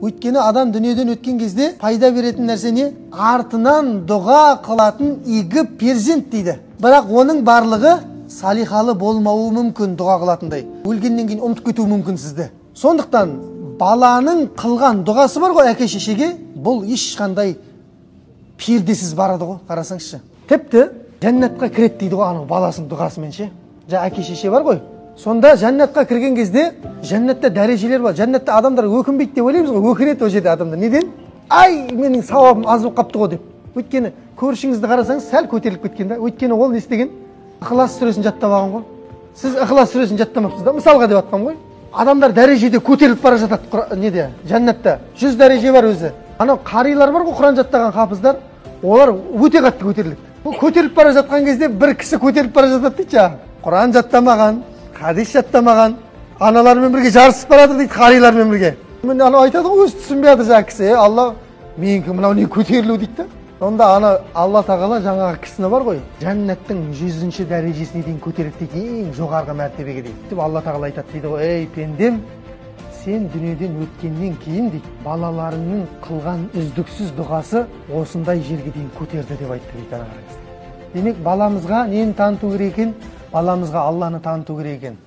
Өйткені адам дүниеден өткен кезде пайда беретін нәрсе не? Артынан дұға қылатын игі перзент дейді. Бірақ оның барлығы салихалы болмауы мүмкін дұға қылатындай. Өлгеннен кейін ұмытып кетуі мүмкін сізді. Сондықтан баланың қылған дұғасы бар ғой әке шешеге, бұл ешқандай пердесіз барады ғой, қарасаңызшы. Тіпті жәннатқа кіреді дейді ғой анау баласының дұғасымен ше. Әке шеше бар ғой. Сонда жәннатқа кірген кезде жәннатта дәрежелер бар. Жәннатта адамдар өкінбейді деп ойлаймыз ғой, өкінеді ол жерде адамдар. Неден? Ай, менің сауабым аз болып қапты ғой деп. Өйткені көршіңізді қарасаңыз сәл көтеріліп кеткен да. Өйткені ол не істеген? Ықылас сүресін жаттап алған ғой. Сіз Ықылас сүресін жаттамапсыз да, мысалға деп атқам ғой. Адамдар дәрежеде көтеріліп бара жатады неде? Жәннатта 100 дәреже бар өзі. Анау қарилар бар ғой, Құран жаттаған хафыздар, олар өте қатты көтеріледі. Бұл көтеріліп бара жатқан кезде бір кісі көтеріліп бара жатады дейді. Құран жаттамаған, хадис жаттамаған, аналармен бірге жарысып барады дейді, қарилармен бірге. Мен анау айтады ғой, өзі түсінбей жатыр жаңағы кісі, Алла, менікі мынау не көтерілу дейді да. Сонда ана Алла тағала жаңағы кісіні бар ғой, жәннаттың 100-ші дәрежесіне дейін көтереді дейді, ең жоғарғы мәртебеге дейді. Деп Алла тағала айтады дейді ғой, ей пендем, сен дүниеден өткеннен кейін дейді, балаларыңның қылған үздіксіз дұғасы осындай жерге дейін көтерді деп айтты дейді. Демек баламызға нені таныту керек екен? Баламызға Алланы таныту керек екен.